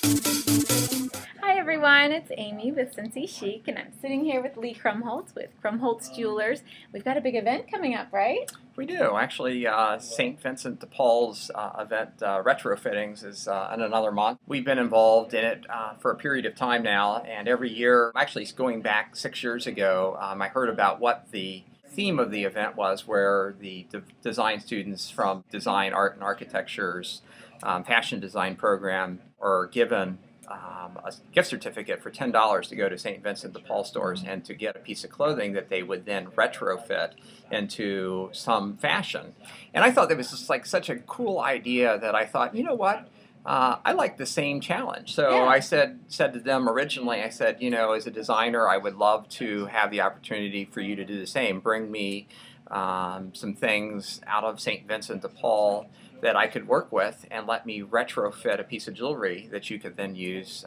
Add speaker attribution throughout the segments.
Speaker 1: Hi everyone, it's Amy with Cincy Chic, and I'm sitting here with Lee Krombholz with Krombholz Jewelers. We've got a big event coming up, right?
Speaker 2: We do. Actually, St. Vincent de Paul's event, Retrofittings, is in another month. We've been involved in it for a period of time now, and every year, actually going back 6 years ago, I heard about what the theme of the event was, where the design students from design, art, and architecture's fashion design program are given a gift certificate for $10 to go to St. Vincent de Paul stores and to get a piece of clothing that they would then retrofit into some fashion. And I thought that was just like such a cool idea that I thought, you know what? I like the same challenge. So
Speaker 1: Yeah.
Speaker 2: I said to them originally, I said, you know, as a designer, I would love to have the opportunity for you to do the same. Bring me some things out of St. Vincent de Paul that I could work with and let me retrofit a piece of jewelry that you could then use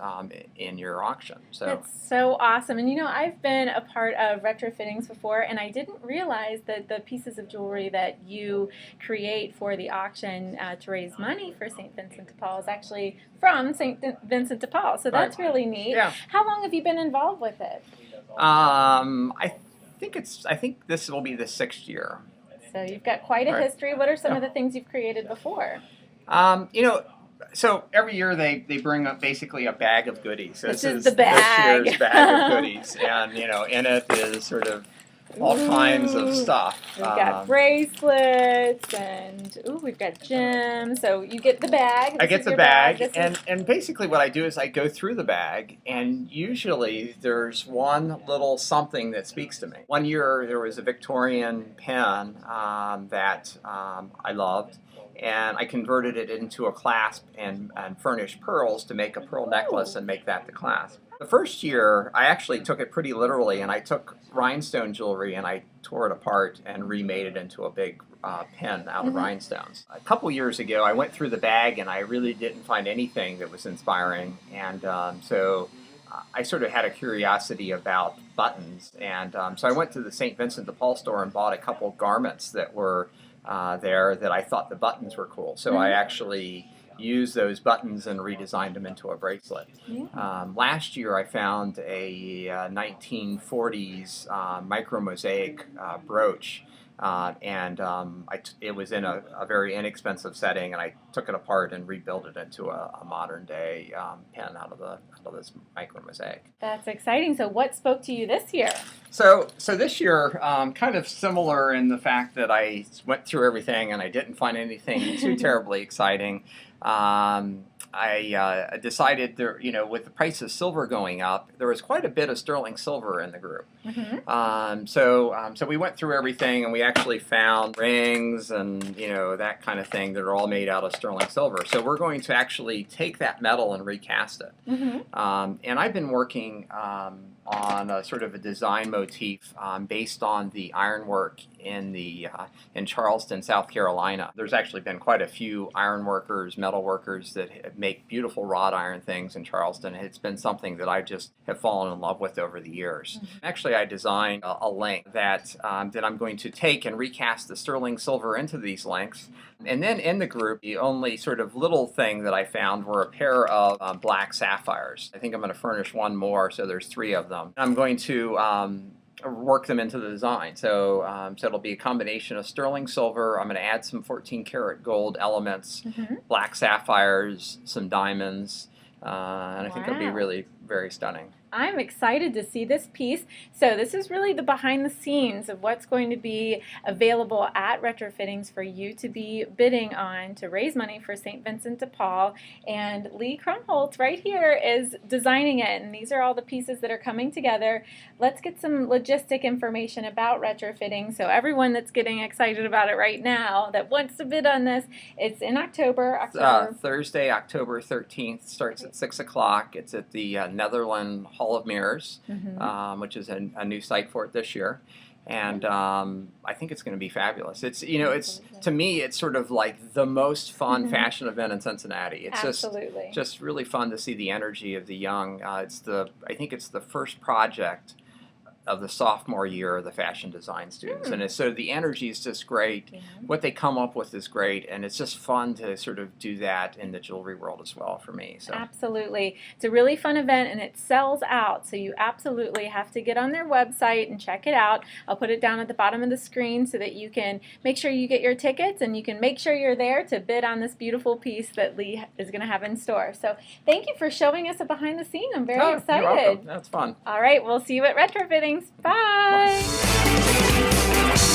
Speaker 2: in your auction. So
Speaker 1: That's so awesome. And you know, I've been a part of retrofittings before, and I didn't realize that the pieces of jewelry that you create for the auction to raise money for St. Vincent de Paul is actually from St. Vincent de Paul. So that's really neat.
Speaker 2: Yeah.
Speaker 1: How long have you been involved with it?
Speaker 2: I think this will be the 6th year.
Speaker 1: So you've got quite a history. What are some of the things you've created before?
Speaker 2: You know, so every year they bring up basically a bag of goodies.
Speaker 1: This is the bag.
Speaker 2: This year's bag of goodies, and you know, in it is sort of all kinds of stuff.
Speaker 1: We've got bracelets and we've got gems. So you get the bag.
Speaker 2: I get the bag, and basically what I do is I go through the bag, and usually there's one little something that speaks to me. One year there was a Victorian pen that I loved, and I converted it into a clasp and furnished pearls to make a pearl necklace and make that the clasp. The first year, I actually took it pretty literally, and I took rhinestone jewelry and I tore it apart and remade it into a big pen out of rhinestones. A couple years ago, I went through the bag and I really didn't find anything that was inspiring, and so I sort of had a curiosity about buttons, and so I went to the St. Vincent de Paul store and bought a couple garments that were there that I thought the buttons were cool. So I actually used those buttons and redesigned them into a bracelet.
Speaker 1: Yeah.
Speaker 2: Last year I found a 1940s micro mosaic brooch, and it was in a very inexpensive setting, and I took it apart and rebuilt it into a modern day pen out of this micro mosaic.
Speaker 1: That's exciting. So what spoke to you this year?
Speaker 2: So this year, kind of similar in the fact that I went through everything and I didn't find anything too terribly exciting. I decided there, you know, with the price of silver going up, there was quite a bit of sterling silver in the group. So we went through everything, and we actually found rings and, you know, that kind of thing that are all made out of sterling silver. So we're going to actually take that metal and recast it. And I've been working on a sort of a design motif based on the ironwork in Charleston, South Carolina. There's actually been quite a few iron workers, metal workers that make beautiful wrought iron things in Charleston. It's been something that I just have fallen in love with over the years. Actually, I designed a link that I'm going to take and recast the sterling silver into these links. And then in the group, the only sort of little thing that I found were a pair of black sapphires. I think I'm going to furnish one more, so there's 3 of them. I'm going to work them into the design. So it'll be a combination of sterling silver. I'm going to add some 14 karat gold elements, black sapphires, some diamonds, and I think it'll be really very stunning.
Speaker 1: I'm excited to see this piece. So this is really the behind the scenes of what's going to be available at Retrofittings for you to be bidding on to raise money for St. Vincent de Paul. And Lee Krombholz right here is designing it, and these are all the pieces that are coming together. Let's get some logistic information about Retrofittings. So everyone that's getting excited about it right now that wants to bid on this, it's in October.
Speaker 2: Thursday, October 13th, starts at 6 o'clock. It's at the Netherlands Hall of Mirrors, which is a new site for it this year, and I think it's going to be fabulous. It's, you know, it's, to me, it's sort of like the most fun fashion event in Cincinnati. It's just really fun to see the energy of the young. I think it's the first project of the sophomore year of the fashion design students. And so the energy is just great.
Speaker 1: Yeah.
Speaker 2: What they come up with is great, and it's just fun to sort of do that in the jewelry world as well for me. So.
Speaker 1: Absolutely. It's a really fun event, and it sells out, so you absolutely have to get on their website and check it out. I'll put it down at the bottom of the screen so that you can make sure you get your tickets, and you can make sure you're there to bid on this beautiful piece that Lee is going to have in store. So thank you for showing us a behind the scene. I'm very excited.
Speaker 2: You're welcome. That's fun.
Speaker 1: All right, we'll see you at Retrofittings. Bye.
Speaker 2: Bye.